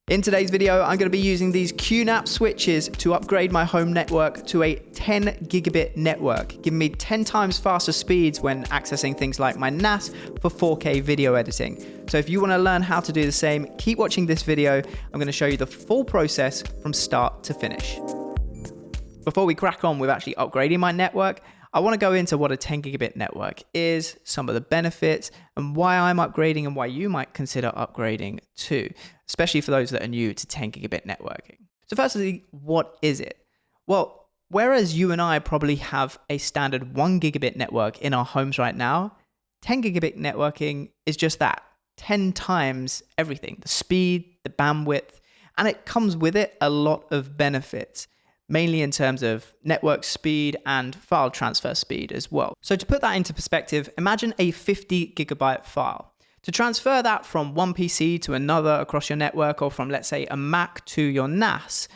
In today's video, I'm going to be using these QNAP switches to upgrade my home network to a 10 gigabit network, giving me 10 times faster speeds when accessing things like my NAS for 4K video editing. So if you want to learn how to do the same, keep watching this video. I'm going to show you the full process from start to finish. Before we crack on with actually upgrading my network, I want to go into what a 10 gigabit network is, some of the benefits, and why I'm upgrading and why you might consider upgrading too, especially for those that are new to 10 gigabit networking. So firstly, what is it? Well, whereas you and I probably have a standard 1 gigabit network in our homes right now, 10 gigabit networking is just that, 10 times everything, the speed, the bandwidth, and it comes with it a lot of benefits, mainly in terms of network speed and file transfer speed as well. So to put that into perspective, imagine a 50 gigabyte file. To transfer that from one PC to another across your network, or from, let's say, a Mac to your NAS,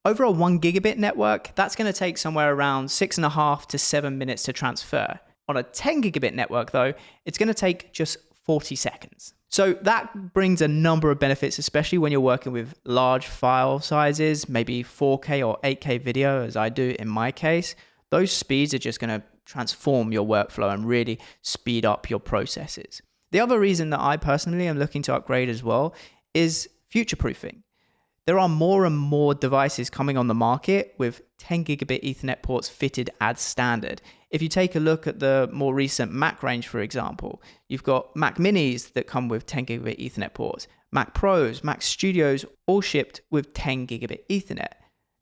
over a 1 gigabit network, that's going to take somewhere around 6.5 to 7 minutes to transfer. On a 10 gigabit network though, it's going to take just 40 seconds. So that brings a number of benefits, especially when you're working with large file sizes, maybe 4K or 8K video, as I do in my case. Those speeds are just going to transform your workflow and really speed up your processes. The other reason that I personally am looking to upgrade as well is future-proofing. There are more and more devices coming on the market with 10 gigabit Ethernet ports fitted as standard. If you take a look at the more recent Mac range, for example, you've got Mac Minis that come with 10 gigabit Ethernet ports, Mac Pros, Mac Studios, all shipped with 10 gigabit Ethernet.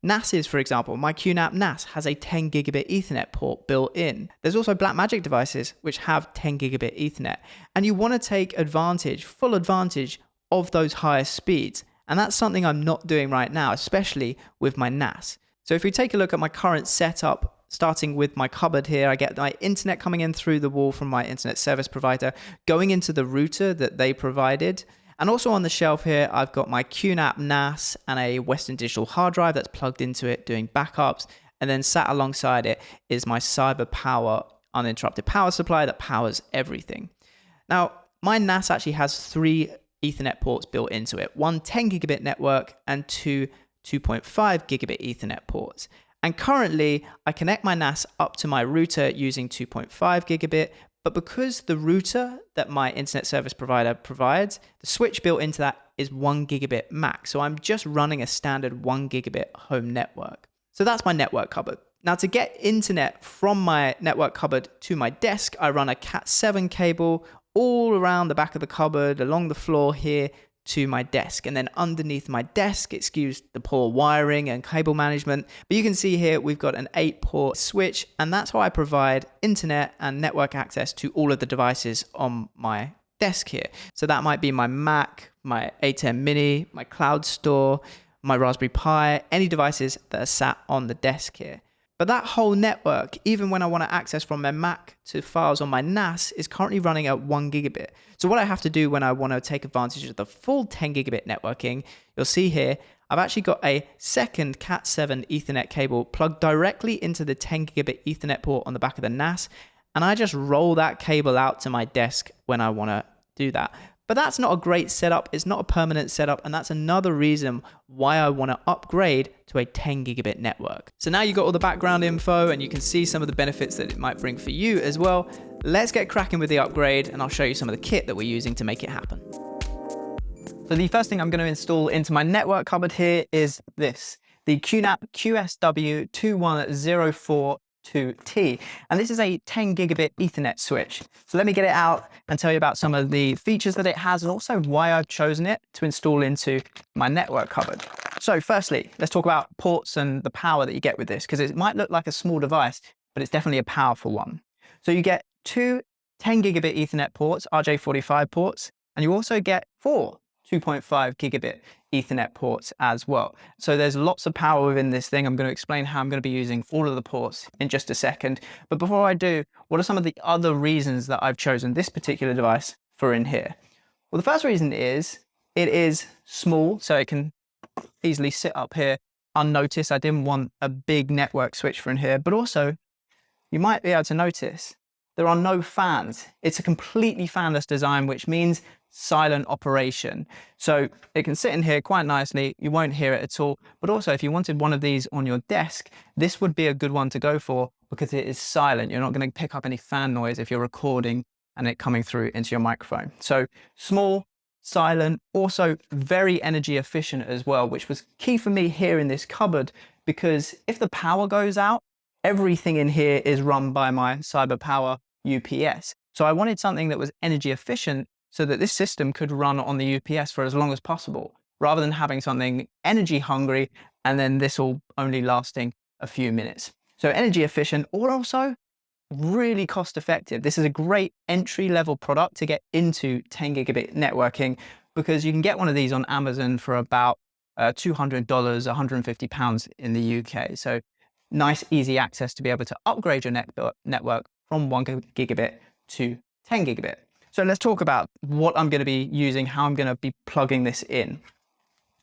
NASes, for example, my QNAP NAS has a 10 gigabit Ethernet port built in. There's also Blackmagic devices which have 10 gigabit Ethernet, and you want to take advantage, full advantage of those higher speeds. And that's something I'm not doing right now, especially with my NAS. So if we take a look at my current setup, starting with my cupboard here, I get my internet coming in through the wall from my internet service provider, going into the router that they provided. And also on the shelf here, I've got my QNAP NAS and a Western Digital hard drive that's plugged into it doing backups. And then sat alongside it is my Cyber Power uninterrupted power supply that powers everything. Now, my NAS actually has 3 Ethernet ports built into it, one 10 gigabit network and two 2.5 gigabit Ethernet ports. And currently I connect my NAS up to my router using 2.5 gigabit, but because the router that my internet service provider provides, the switch built into that is 1 gigabit max. So I'm just running a standard 1 gigabit home network. So that's my network cupboard. Now to get internet from my network cupboard to my desk, I run a Cat7 cable all around the back of the cupboard, along the floor here to my desk. And then underneath my desk, excuse the poor wiring and cable management, but you can see here we've got an 8-port switch, and that's how I provide internet and network access to all of the devices on my desk here. So that might be my Mac, my A10 Mini, my Cloud Store, my Raspberry Pi, any devices that are sat on the desk here. But that whole network, even when I want to access from my Mac to files on my NAS, is currently running at 1 gigabit. So what I have to do when I want to take advantage of the full 10 gigabit networking, you'll see here, I've actually got a second Cat7 Ethernet cable plugged directly into the 10 gigabit Ethernet port on the back of the NAS. And I just roll that cable out to my desk when I want to do that. But that's not a great setup, it's not a permanent setup, and that's another reason why I want to upgrade to a 10 gigabit network. So now you've got all the background info and you can see some of the benefits that it might bring for you as well. Let's get cracking with the upgrade and I'll show you some of the kit that we're using to make it happen. So the first thing I'm going to install into my network cupboard here is this, the QNAP QSW-2104-2T. And this is a 10 gigabit Ethernet switch. So let me get it out and tell you about some of the features that it has and also why I've chosen it to install into my network cupboard. So firstly, let's talk about ports and the power that you get with this, because it might look like a small device, but it's definitely a powerful one. So you get 2 10 gigabit Ethernet ports, RJ45 ports, and you also get 4 2.5 gigabit Ethernet ports as well. So there's lots of power within this thing. I'm going to explain how I'm going to be using all of the ports in just a second. But before I do, what are some of the other reasons that I've chosen this particular device for in here? Well, the first reason is it is small, so it can easily sit up here unnoticed. I didn't want a big network switch for in here, but also you might be able to notice there are no fans. It's a completely fanless design, which means silent operation. So it can sit in here quite nicely. You won't hear it at all. But also, if you wanted one of these on your desk, this would be a good one to go for because it is silent. You're not going to pick up any fan noise if you're recording and it coming through into your microphone. So small, silent, also very energy efficient as well, which was key for me here in this cupboard, because if the power goes out, everything in here is run by my CyberPower UPS. So I wanted something that was energy efficient so that this system could run on the UPS for as long as possible, rather than having something energy hungry and then this all only lasting a few minutes. So energy efficient, or also really cost effective. This is a great entry level product to get into 10 gigabit networking, because you can get one of these on Amazon for about $200, £150 in the UK. So nice, easy access to be able to upgrade your network from 1 gigabit to 10 gigabit. So let's talk about what I'm going to be using, how I'm going to be plugging this in.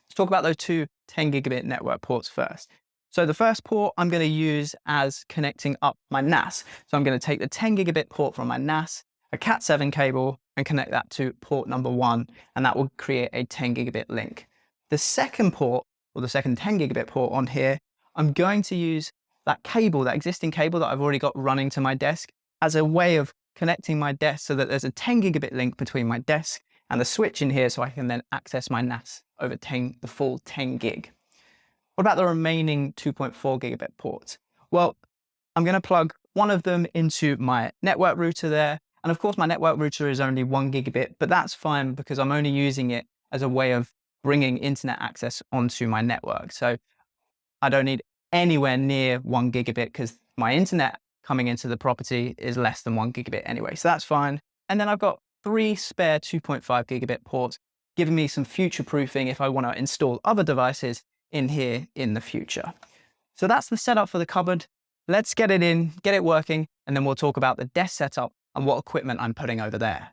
Let's talk about those two 10 gigabit network ports first. So the first port I'm going to use as connecting up my NAS. So I'm going to take the 10 gigabit port from my NAS, a Cat7 cable, and connect that to port number 1, and that will create a 10 gigabit link. The second port, or the second 10 gigabit port on here, I'm going to use that cable, that existing cable that I've already got running to my desk, as a way of connecting my desk so that there's a 10 gigabit link between my desk and the switch in here, so I can then access my NAS over the full 10 gig. What about the remaining 2.4 gigabit ports? Well, I'm going to plug one of them into my network router there. And of course, my network router is only 1 gigabit, but that's fine because I'm only using it as a way of bringing internet access onto my network. So I don't need anywhere near 1 gigabit because my internet coming into the property is less than 1 gigabit anyway. So that's fine. And then I've got 3 spare 2.5 gigabit ports, giving me some future proofing if I want to install other devices in here in the future. So that's the setup for the cupboard. Let's get it in, get it working, and then we'll talk about the desk setup and what equipment I'm putting over there.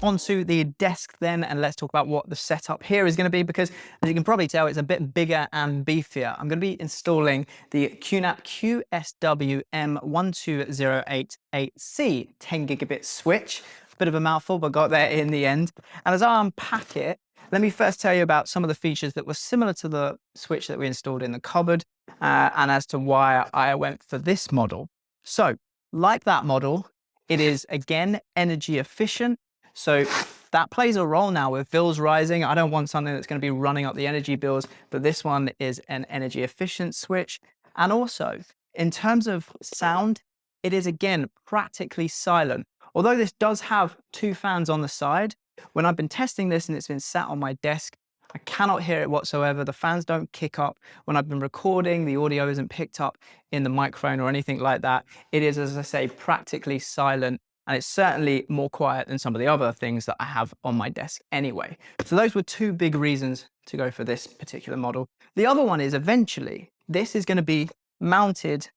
Onto the desk then, and let's talk about what the setup here is going to be, because as you can probably tell, it's a bit bigger and beefier. I'm going to be installing the QNAP QSW-M1208-8C 10 gigabit switch. Bit of a mouthful, but got there in the end. And as I unpack it, let me first tell you about some of the features that were similar to the switch that we installed in the cupboard, and as to why I went for this model. So, like that model, it is again energy efficient. So that plays a role now with bills rising. I don't want something that's going to be running up the energy bills, but this one is an energy efficient switch. And also, in terms of sound, it is again practically silent. Although this does have 2 fans on the side, when I've been testing this and it's been sat on my desk, I cannot hear it whatsoever. The fans don't kick up. When I've been recording, the audio isn't picked up in the microphone or anything like that. It is, as I say, practically silent. And it's certainly more quiet than some of the other things that I have on my desk anyway. So those were 2 big reasons to go for this particular model. The other one is eventually, this is going to be mounted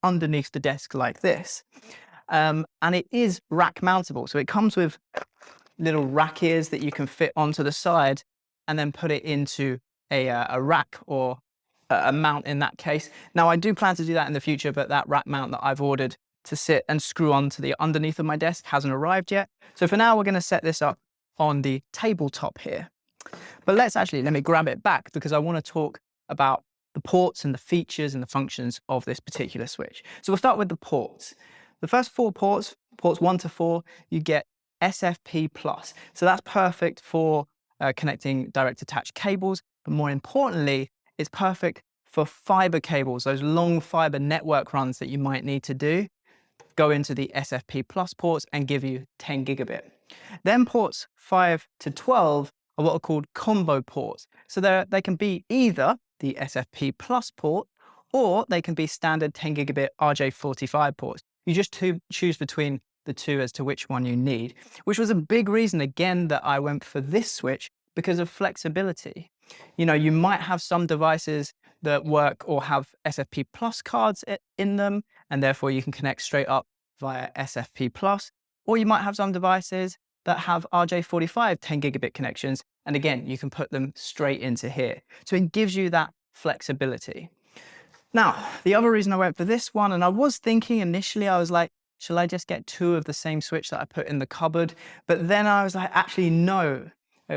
underneath the desk like this. And it is rack mountable. So it comes with little rack ears that you can fit onto the side and then put it into a rack or a mount in that case. Now I do plan to do that in the future, but that rack mount that I've ordered to sit and screw onto the underneath of my desk hasn't arrived yet. So for now, we're going to set this up on the tabletop here. But let me grab it back because I want to talk about the ports and the features and the functions of this particular switch. So we'll start with the ports. The first 4 ports, ports 1 to 4, you get SFP+. So that's perfect for connecting direct attached cables. But more importantly, it's perfect for fiber cables, those long fiber network runs that you might need to do. Go into the SFP+ ports and give you 10 gigabit. Then ports 5 to 12 are what are called combo ports. So they can be either the SFP+ port, or they can be standard 10 gigabit RJ45 ports. You just choose between the 2 as to which one you need, which was a big reason again that I went for this switch, because of flexibility. You know, you might have some devices that work or have SFP+ cards in them, and therefore you can connect straight up via SFP+, or you might have some devices that have RJ45 10 gigabit connections, And again, you can put them straight into here. So it gives you that flexibility. Now, the other reason I went for this one, and I was thinking initially, I was like, shall I just get 2 of the same switch that I put in the cupboard? But then I was like, actually, no.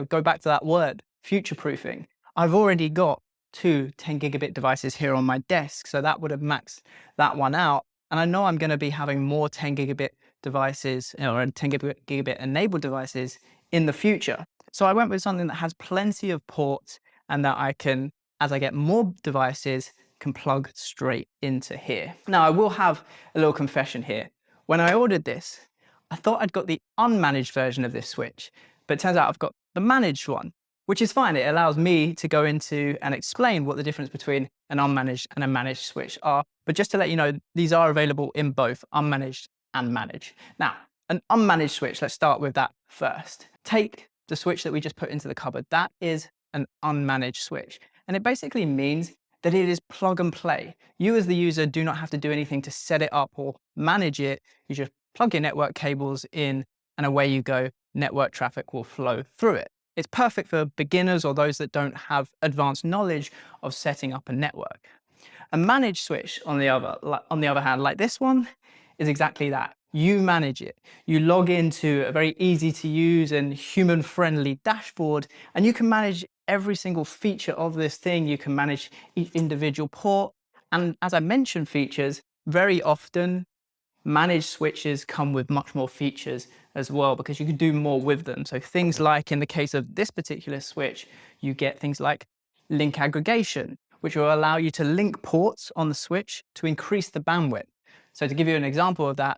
Go back to that word, future-proofing. I've already got 2 10 gigabit devices here on my desk, so that would have maxed that one out. And I know I'm going to be having more 10 gigabit devices or 10 gigabit enabled devices in the future. So I went with something that has plenty of ports and that I can, as I get more devices, can plug straight into here. Now, I will have a little confession here. When I ordered this, I thought I'd got the unmanaged version of this switch, but it turns out I've got the managed one, which is fine. It allows me to go into and explain what the difference between an unmanaged and a managed switch are. But just to let you know, these are available in both unmanaged and managed. Now, an unmanaged switch, let's start with that first. Take the switch that we just put into the cupboard. That is an unmanaged switch. And it basically means that it is plug and play. You as the user do not have to do anything to set it up or manage it. You just plug your network cables in and away you go. Network traffic will flow through it. It's perfect for beginners or those that don't have advanced knowledge of setting up a network. A managed switch, on the other hand, like this one, is exactly that. You manage it. You log into a very easy to use and human-friendly dashboard, and you can manage every single feature of this thing. You can manage each individual port. And as I mentioned features, very often managed switches come with much more features as well because you can do more with them. So things like in the case of this particular switch, you get things like link aggregation, which will allow you to link ports on the switch to increase the bandwidth. So to give you an example of that,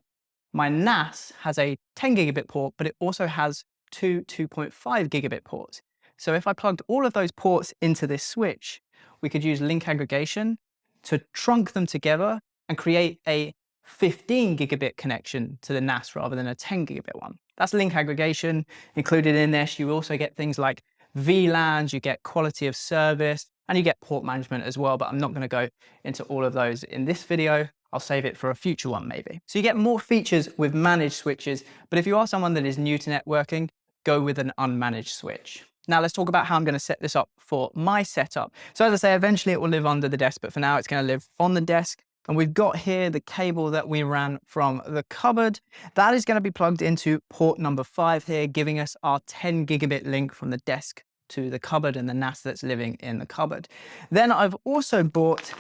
my NAS has a 10 gigabit port, but it also has 2.5 gigabit ports. So if I plugged all of those ports into this switch, we could use link aggregation to trunk them together and create a 15 gigabit connection to the NAS rather than a 10 gigabit one. That's link aggregation included in this. You also get things like VLANs, you get quality of service, and you get port management as well, but I'm not going to go into all of those in this video. I'll save it for a future one maybe. So you get more features with managed switches, but if you are someone that is new to networking, go with an unmanaged switch. Now let's talk about how I'm going to set this up for my setup. So as I say, eventually it will live under the desk, but for now it's going to live on the desk. And we've got here the cable that we ran from the cupboard. That is going to be plugged into port number 5 here, giving us our 10 gigabit link from the desk to the cupboard and the NAS that's living in the cupboard. Then I've also bought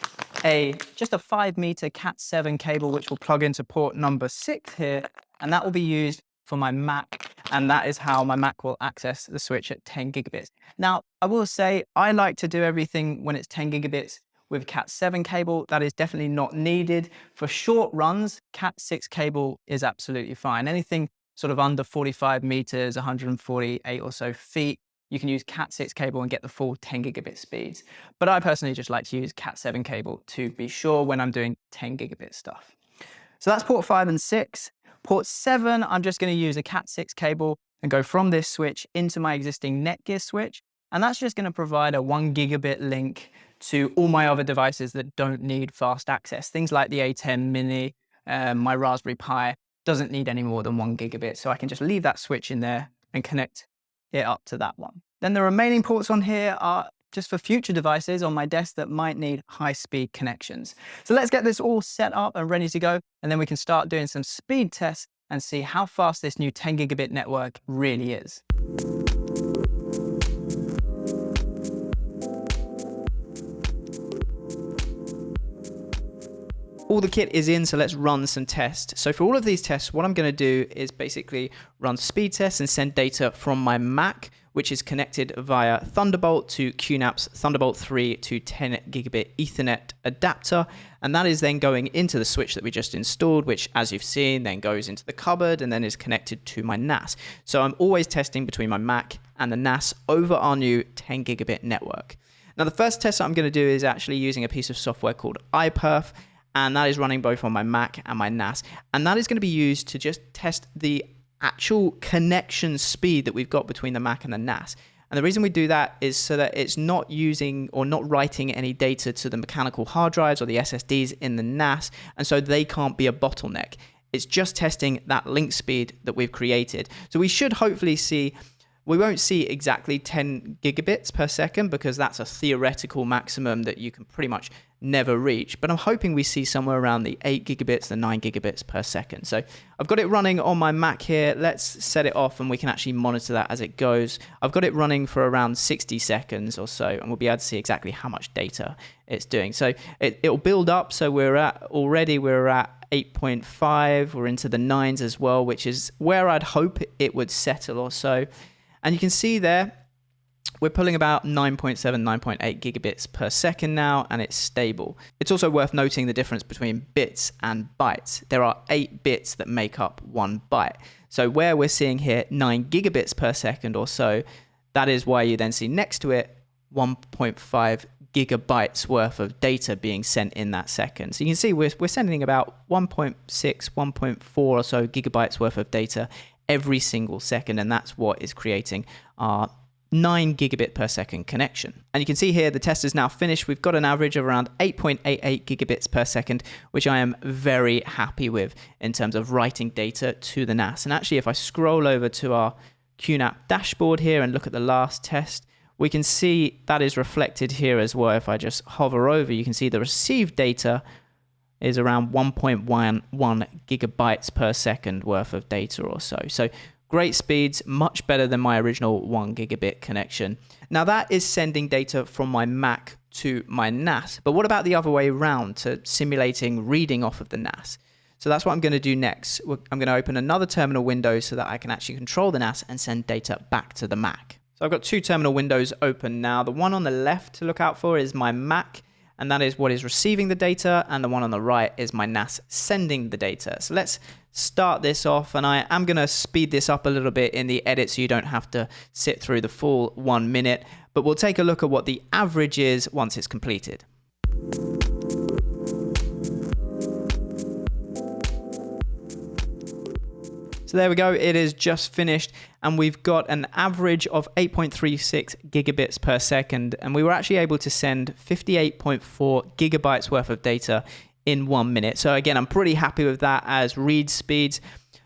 just a 5-meter Cat7 cable, which will plug into port number 6 here, and that will be used for my Mac, and that is how my Mac will access the switch at 10 gigabits. Now, I will say I like to do everything when it's 10 gigabits with Cat7 cable. That is definitely not needed. For short runs, Cat6 cable is absolutely fine. Anything sort of under 45 meters, 148 or so feet, you can use Cat6 cable and get the full 10 gigabit speeds. But I personally just like to use Cat7 cable to be sure when I'm doing 10 gigabit stuff. So that's port 5 and 6. Port 7, I'm just going to use a Cat6 cable and go from this switch into my existing Netgear switch. And that's just going to provide a 1 gigabit link to all my other devices that don't need fast access. Things like the A10 Mini, my Raspberry Pi doesn't need any more than 1 gigabit. So I can just leave that switch in there and connect it up to that one. Then the remaining ports on here are just for future devices on my desk that might need high-speed connections. So let's get this all set up and ready to go, and then we can start doing some speed tests and see how fast this new 10 gigabit network really is. All the kit is in, so let's run some tests. So for all of these tests, what I'm going to do is basically run speed tests and send data from my Mac, which is connected via Thunderbolt to QNAP's Thunderbolt 3 to 10 gigabit Ethernet adapter. And that is then going into the switch that we just installed, which, as you've seen, then goes into the cupboard and then is connected to my NAS. So I'm always testing between my Mac and the NAS over our new 10 gigabit network. Now, the first test I'm going to do is actually using a piece of software called iPerf, and that is running both on my Mac and my NAS. And that is going to be used to just test the actual connection speed that we've got between the Mac and the NAS. And the reason we do that is so that it's not using or not writing any data to the mechanical hard drives or the SSDs in the NAS, and so they can't be a bottleneck. It's just testing that link speed that we've created. So we should hopefully see We won't see exactly 10 gigabits per second because that's a theoretical maximum that you can pretty much never reach. But I'm hoping we see somewhere around the 8 gigabits, the 9 gigabits per second. So I've got it running on my Mac here. Let's set it off and we can actually monitor that as it goes. I've got it running for around 60 seconds or so, and we'll be able to see exactly how much data it's doing. So it'll build up. So we're at 8.5. We're into the 9s as well, which is where I'd hope it would settle or so. And you can see there, we're pulling about 9.7, 9.8 gigabits per second now, and it's stable. It's also worth noting the difference between bits and bytes. There are 8 bits that make up 1 byte. So where we're seeing here 9 gigabits per second or so, that is why you then see next to it 1.5 gigabytes worth of data being sent in that second. So you can see we're sending about 1.6, 1.4 or so gigabytes worth of data every single second, and that's what is creating our 9 gigabit per second connection. And you can see here the test is now finished. We've got an average of around 8.88 gigabits per second, which I am very happy with in terms of writing data to the NAS. And actually, if I scroll over to our QNAP dashboard here and look at the last test, we can see that is reflected here as well. If I just hover over, you can see the received data is around 1.11 gigabytes per second worth of data or so. So great speeds, much better than my original 1 gigabit connection. Now that is sending data from my Mac to my NAS, but what about the other way around, to simulating reading off of the NAS? So that's what I'm going to do next. I'm going to open another terminal window so that I can actually control the NAS and send data back to the Mac. So I've got 2 terminal windows open now. The one on the left to look out for is my Mac, and that is what is receiving the data, and the one on the right is my NAS sending the data. So let's start this off, and I am going to speed this up a little bit in the edit so you don't have to sit through the full 1 minute, but we'll take a look at what the average is once it's completed. So there we go, it is just finished, and we've got an average of 8.36 gigabits per second, and we were actually able to send 58.4 gigabytes worth of data in 1 minute. So again, I'm pretty happy with that as read speeds,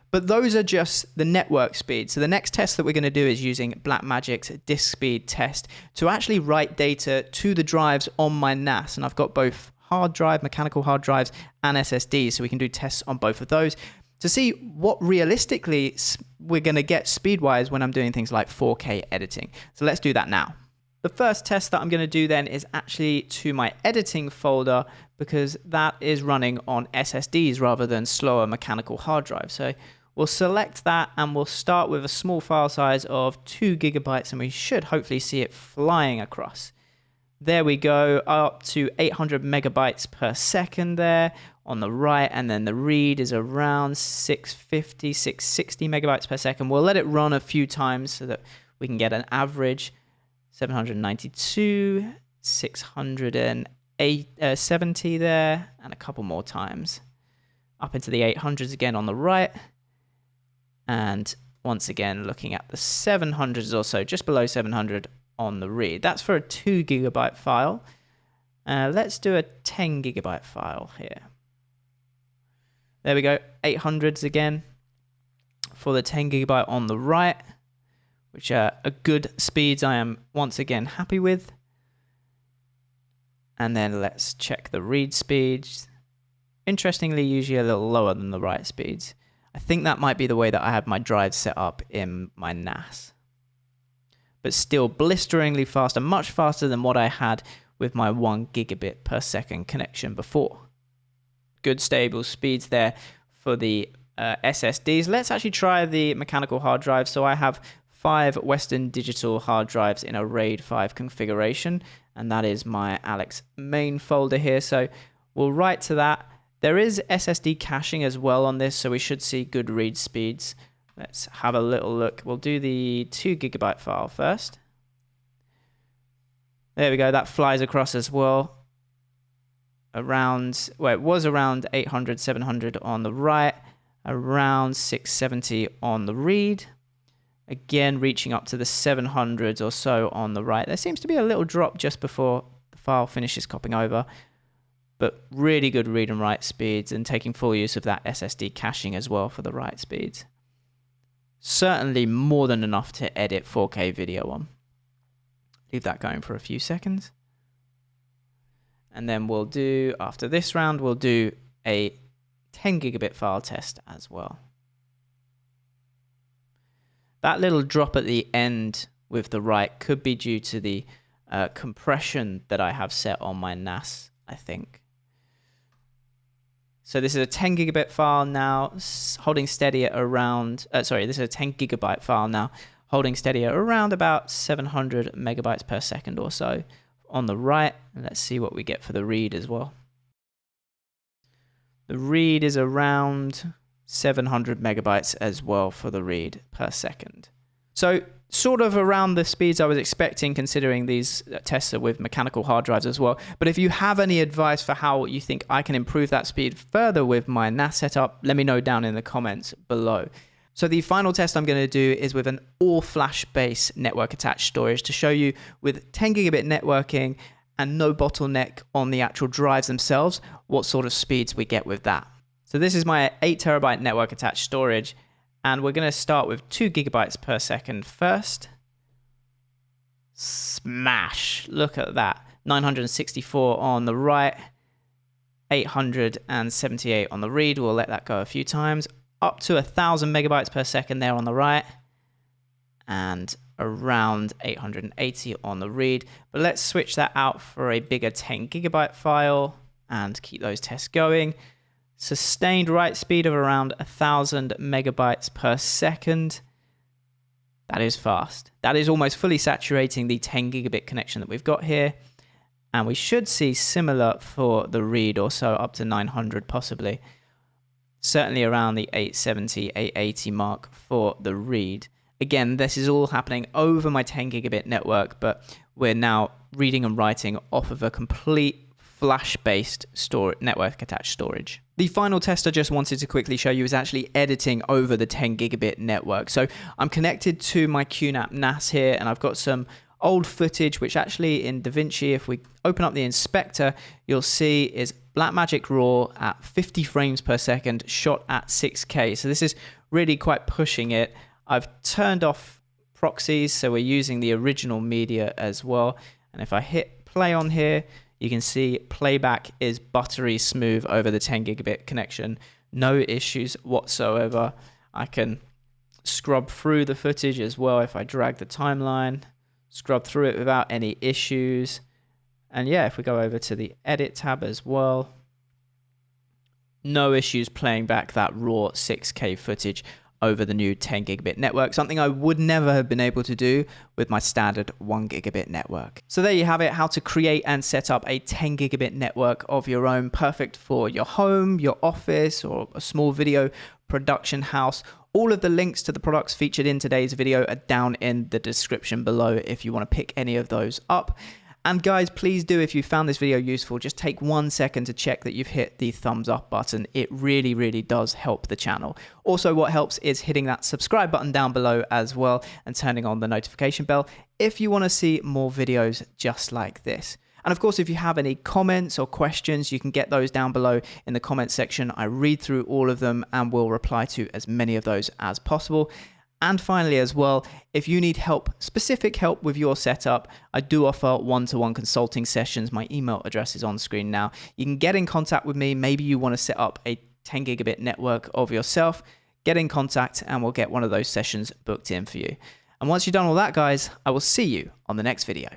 but those are just the network speeds. So the next test that we're going to do is using Blackmagic's disk speed test to actually write data to the drives on my NAS, and I've got both hard drive, mechanical hard drives, and SSDs, so we can do tests on both of those to see what realistically we're going to get speed-wise when I'm doing things like 4K editing. So let's do that now. The first test that I'm going to do then is actually to my editing folder, because that is running on SSDs rather than slower mechanical hard drives. So we'll select that and we'll start with a small file size of 2 gigabytes, and we should hopefully see it flying across. There we go, up to 800 megabytes per second there on the right, and then the read is around 650, 660 megabytes per second. We'll let it run a few times so that we can get an average. 792, 670 there, and a couple more times. Up into the 800s again on the right, and once again looking at the 700s or so, just below 700 on the read. That's for a 2 gigabyte file. Let's do a 10 gigabyte file here. There we go, 800s again for the 10 gigabyte on the right, which are good speeds I am once again happy with. And then let's check the read speeds. Interestingly, usually a little lower than the write speeds. I think that might be the way that I have my drives set up in my NAS. But still blisteringly faster, much faster than what I had with my 1 gigabit per second connection before. Good stable speeds there for the SSDs. Let's actually try the mechanical hard drive. So I have 5 Western Digital hard drives in a RAID 5 configuration, and that is my Alex main folder here. So we'll write to that. There is SSD caching as well on this, so we should see good read speeds. Let's have a little look. We'll do the 2 gigabyte file first. There we go, that flies across as well. Around, well, it was around 800, 700 on the write, around 670 on the read. Again, reaching up to the 700s or so on the write. There seems to be a little drop just before the file finishes copying over, but really good read and write speeds, and taking full use of that SSD caching as well for the write speeds. Certainly more than enough to edit 4K video on. Leave that going for a few seconds. And then we'll do, after this round, we'll do a 10 gigabit file test as well. That little drop at the end with the write could be due to the compression that I have set on my NAS, I think. So this is a 10 gigabit file now, holding steady at around, this is a 10 gigabyte file now, holding steady at around about 700 megabytes per second or so on the write. And let's see what we get for the read as well. The read is around 700 megabytes as well for the read per second. So sort of around the speeds I was expecting, considering these tests are with mechanical hard drives as well. But if you have any advice for how you think I can improve that speed further with my NAS setup, let me know down in the comments below. So the final test I'm going to do is with an all flash based network attached storage to show you with 10 gigabit networking and no bottleneck on the actual drives themselves, what sort of speeds we get with that. So this is my 8 terabyte network attached storage. And we're going to start with 2 gigabytes per second first. Smash! Look at that. 964 on the write, 878 on the read. We'll let that go a few times. Up to 1,000 megabytes per second there on the write, and around 880 on the read. But let's switch that out for a bigger 10 gigabyte file and keep those tests going. Sustained write speed of around 1,000 megabytes per second. That is fast. That is almost fully saturating the 10 gigabit connection that we've got here. And we should see similar for the read, or so up to 900 possibly. Certainly around the 870, 880 mark for the read. Again, this is all happening over my 10 gigabit network, but we're now reading and writing off of a complete flash-based network attached storage. The final test I just wanted to quickly show you is actually editing over the 10 gigabit network. So I'm connected to my QNAP NAS here, and I've got some old footage, which actually in DaVinci, if we open up the inspector, you'll see is Blackmagic RAW at 50 frames per second, shot at 6K. So this is really quite pushing it. I've turned off proxies, so we're using the original media as well. And if I hit play on here, you can see playback is buttery smooth over the 10 gigabit connection. No issues whatsoever. I can scrub through the footage as well if I drag the timeline, scrub through it without any issues. And yeah, if we go over to the edit tab as well, no issues playing back that raw 6K footage over the new 10 gigabit network, something I would never have been able to do with my standard 1 gigabit network. So there you have it, how to create and set up a 10 gigabit network of your own, perfect for your home, your office, or a small video production house. All of the links to the products featured in today's video are down in the description below if you want to pick any of those up. And guys, please do, if you found this video useful, just take 1 second to check that you've hit the thumbs up button. It really, really does help the channel. Also, what helps is hitting that subscribe button down below as well and turning on the notification bell if you want to see more videos just like this. And of course, if you have any comments or questions, you can get those down below in the comment section. I read through all of them and will reply to as many of those as possible. And finally as well, if you need help, specific help with your setup, I do offer one-to-one consulting sessions. My email address is on screen now. You can get in contact with me. Maybe you want to set up a 10 gigabit network of yourself. Get in contact and we'll get one of those sessions booked in for you. And once you've done all that, guys, I will see you on the next video.